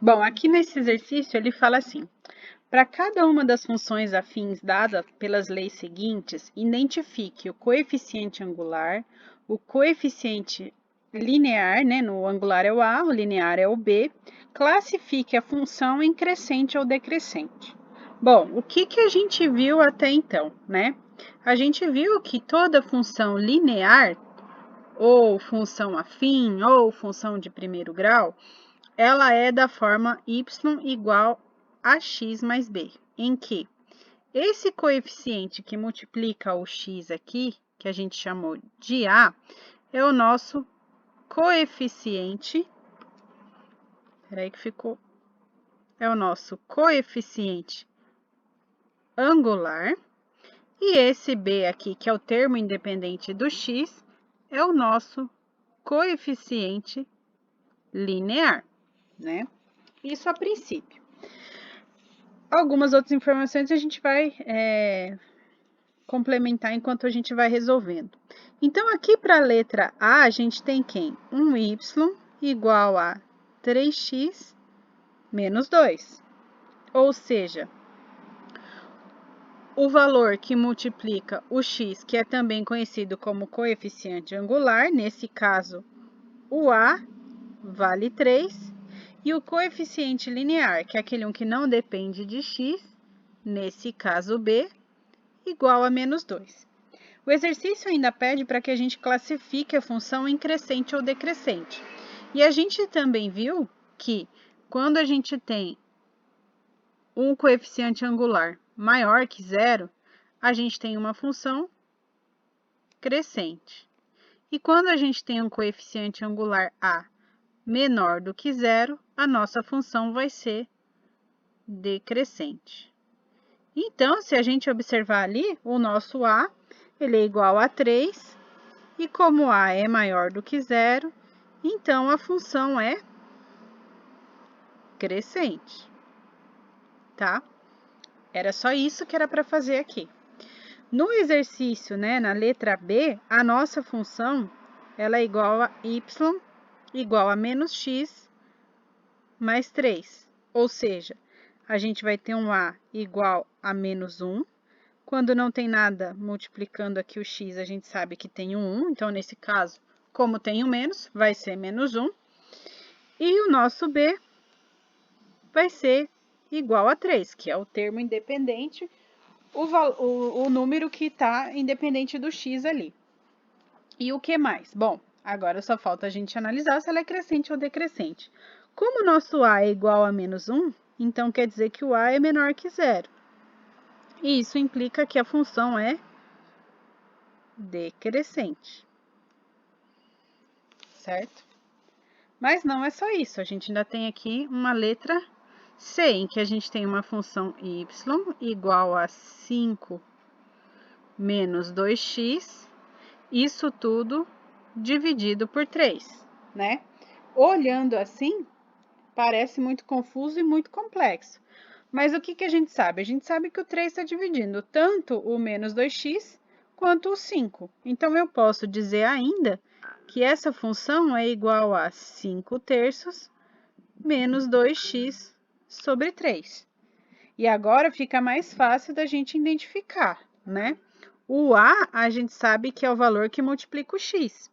Bom, aqui nesse exercício ele fala assim: para cada uma das funções afins dadas pelas leis seguintes, identifique o coeficiente angular, o coeficiente linear, né? No angular é o A, o linear é o B. Classifique a função em crescente ou decrescente. Bom, o que a gente viu até então, né? A gente viu que toda função linear, ou função afim, ou função de primeiro grau, ela é da forma y igual a x mais b, em que esse coeficiente que multiplica o x aqui, que a gente chamou de a, é o nosso coeficiente, é o nosso coeficiente angular, e esse b aqui, que é o termo independente do x, é o nosso coeficiente linear, né? Isso a princípio. Algumas outras informações a gente vai complementar enquanto a gente vai resolvendo. Então, aqui para a letra A, a gente tem quem? Um y igual a 3x menos 2. Ou seja, o valor que multiplica o x, que é também conhecido como coeficiente angular, nesse caso, o A vale 3, e o coeficiente linear, que é aquele um que não depende de x, nesse caso B, igual a menos 2. O exercício ainda pede para que a gente classifique a função em crescente ou decrescente. E a gente também viu que quando a gente tem um coeficiente angular maior que zero, a gente tem uma função crescente. E quando a gente tem um coeficiente angular A menor do que zero, a nossa função vai ser decrescente. Então, se a gente observar ali, o nosso A, ele é igual a 3, e como A é maior do que zero, então a função é crescente, tá? Era só isso que era para fazer aqui. No exercício, né, na letra B, a nossa função, ela é igual a y igual a menos x mais 3. Ou seja, a gente vai ter um A igual a menos 1. Quando não tem nada multiplicando aqui o x, a gente sabe que tem um 1. Então, nesse caso, como tem um menos, vai ser menos 1. E o nosso B vai ser igual a 3, que é o termo independente, o número que está independente do x ali. E o que mais? Bom, agora só falta a gente analisar se ela é crescente ou decrescente. Como o nosso A é igual a menos 1, então quer dizer que o A é menor que zero. E isso implica que a função é decrescente. Certo? Mas não é só isso, a gente ainda tem aqui uma letra C, em que a gente tem uma função y igual a 5 menos 2x, isso tudo dividido por 3, né? Olhando assim, parece muito confuso e muito complexo. Mas o que a gente sabe? A gente sabe que o 3 está dividindo tanto o menos 2x quanto o 5. Então, eu posso dizer ainda que essa função é igual a 5 terços menos 2x sobre 3. E agora fica mais fácil da gente identificar, né? O a gente sabe que é o valor que multiplica o x.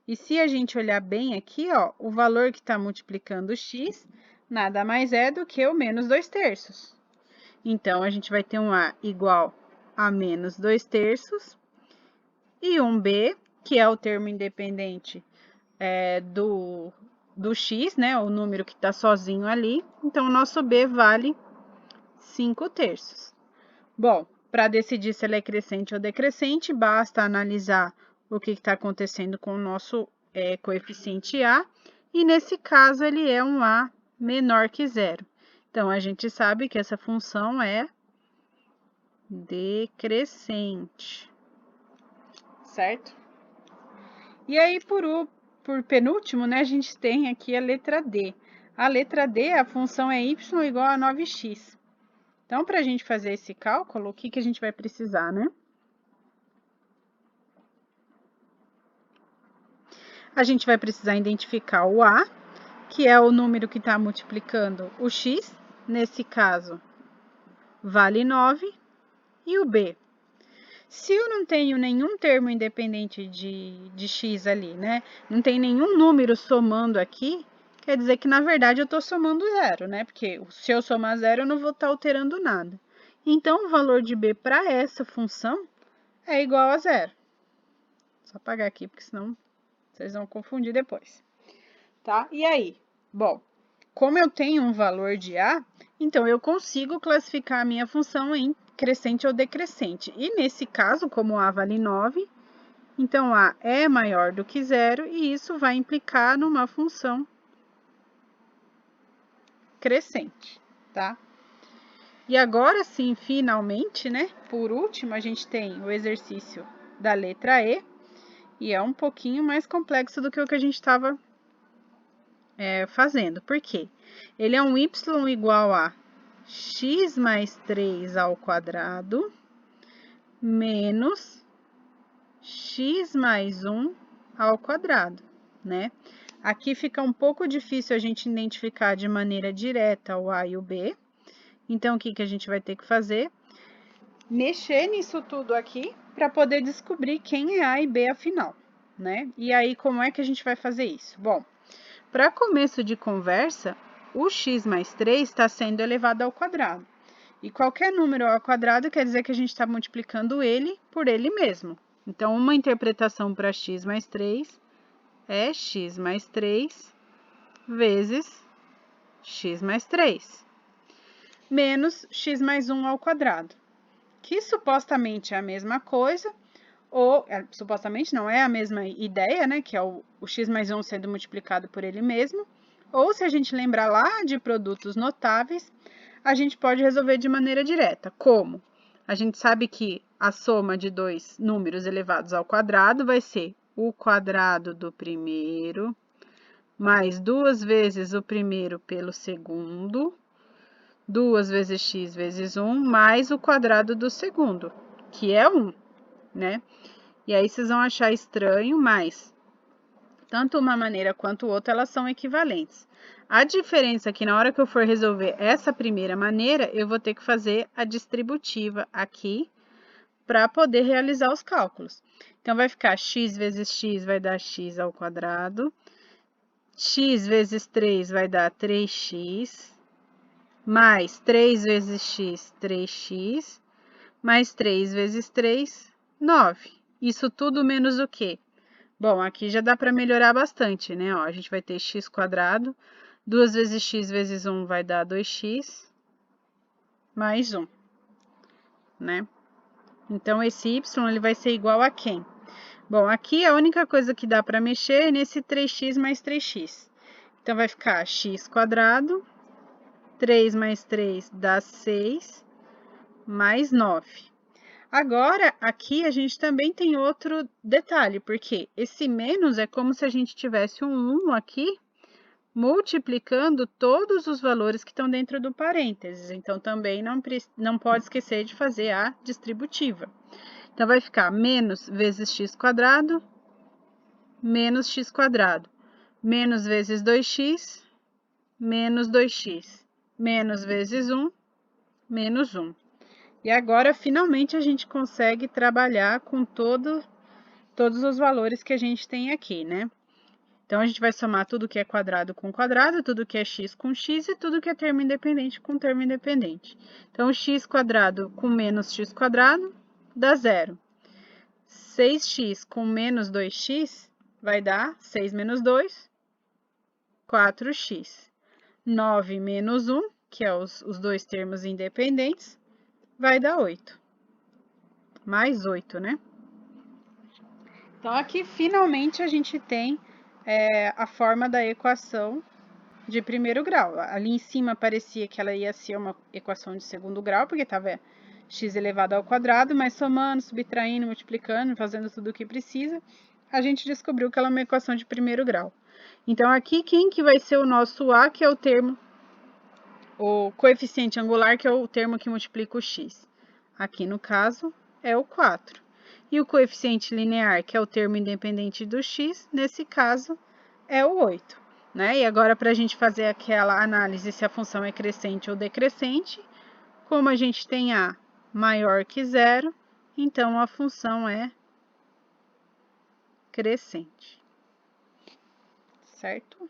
E se a gente olhar bem aqui, ó, o valor que está multiplicando o x nada mais é do que o menos 2 terços. Então, a gente vai ter um a igual a menos 2 terços e um b, que é o termo independente do x, né? O número que está sozinho ali. Então, o nosso b vale 5 terços. Bom, para decidir se ela é crescente ou decrescente, basta analisar o que está acontecendo com o nosso coeficiente A, e nesse caso ele é um A menor que zero. Então, a gente sabe que essa função é decrescente, certo? E aí, por penúltimo, né, a gente tem aqui a letra D. A letra D, a função é y igual a 9x. Então, para a gente fazer esse cálculo, o que a gente vai precisar, né? A gente vai precisar identificar o A, que é o número que está multiplicando o x, nesse caso, vale 9, e o b. Se eu não tenho nenhum termo independente de x ali, né? Não tem nenhum número somando aqui, quer dizer que, na verdade, eu estou somando zero, né? Porque se eu somar zero, eu não vou estar alterando nada. Então, o valor de b para essa função é igual a zero. Só apagar aqui, porque senão vocês vão confundir depois. Tá? E aí? Bom, como eu tenho um valor de a, então eu consigo classificar a minha função em crescente ou decrescente. E nesse caso, como a vale 9, então a é maior do que zero e isso vai implicar numa função crescente, tá? E agora sim, finalmente, né? Por último, a gente tem o exercício da letra E, e é um pouquinho mais complexo do que o que a gente estava fazendo. Por quê? Ele é um y igual a x mais 3 ao quadrado menos x mais 1 ao quadrado, né? Aqui fica um pouco difícil a gente identificar de maneira direta o a e o b. Então, o que a gente vai ter que fazer? Mexer nisso tudo aqui para poder descobrir quem é a e b afinal, né? E aí, como é que a gente vai fazer isso? Bom, para começo de conversa, o x mais 3 está sendo elevado ao quadrado. E qualquer número ao quadrado quer dizer que a gente está multiplicando ele por ele mesmo. Então, uma interpretação para x mais 3 é x mais 3 vezes x mais 3, menos x mais 1 ao quadrado, que supostamente é a mesma coisa, ou supostamente não é a mesma ideia, né, que é o x mais 1 sendo multiplicado por ele mesmo, ou se a gente lembrar lá de produtos notáveis, a gente pode resolver de maneira direta. Como? A gente sabe que a soma de dois números elevados ao quadrado vai ser o quadrado do primeiro, mais 2 vezes o primeiro pelo segundo, 2 vezes x vezes 1, mais o quadrado do segundo, que é 1, né? E aí vocês vão achar estranho, mas tanto uma maneira quanto outra, elas são equivalentes. A diferença é que na hora que eu for resolver essa primeira maneira, eu vou ter que fazer a distributiva aqui para poder realizar os cálculos. Então, vai ficar x vezes x vai dar x ao quadrado, x vezes 3 vai dar 3x, mais 3 vezes x, 3x, mais 3 vezes 3, 9. Isso tudo menos o quê? Bom, aqui já dá para melhorar bastante, né? Ó, a gente vai ter x quadrado, 2 vezes x vezes 1 vai dar 2x, mais 1, né? Então, esse y ele vai ser igual a quem? Bom, aqui a única coisa que dá para mexer é nesse 3x mais 3x. Então, vai ficar x quadrado, 3 mais 3 dá 6, mais 9. Agora, aqui a gente também tem outro detalhe, porque esse menos é como se a gente tivesse um 1 aqui, multiplicando todos os valores que estão dentro do parênteses. Então, também não pode esquecer de fazer a distributiva. Então, vai ficar menos vezes x quadrado, menos x quadrado, menos vezes 2x, menos 2x, menos vezes 1, menos 1. E agora, finalmente, a gente consegue trabalhar com todos os valores que a gente tem aqui, né? Então, a gente vai somar tudo que é quadrado com quadrado, tudo que é x com x e tudo que é termo independente com termo independente. Então, x quadrado com menos x quadrado dá zero. 6x com menos 2x vai dar 6 menos 2, 4x. 9 menos 1, que é os dois termos independentes, vai dar 8. Mais 8, né? Então, aqui, finalmente, a gente tem a forma da equação de primeiro grau. Ali em cima parecia que ela ia ser uma equação de segundo grau, porque estava x elevado ao quadrado, mas somando, subtraindo, multiplicando, fazendo tudo o que precisa, a gente descobriu que ela é uma equação de primeiro grau. Então, aqui, quem que vai ser o nosso a, que é o termo, o coeficiente angular, que é o termo que multiplica o x? Aqui, no caso, é o 4. E o coeficiente linear, que é o termo independente do x, nesse caso, é o 8. né? E agora, para a gente fazer aquela análise se a função é crescente ou decrescente, como a gente tem A maior que zero, então a função é crescente, certo?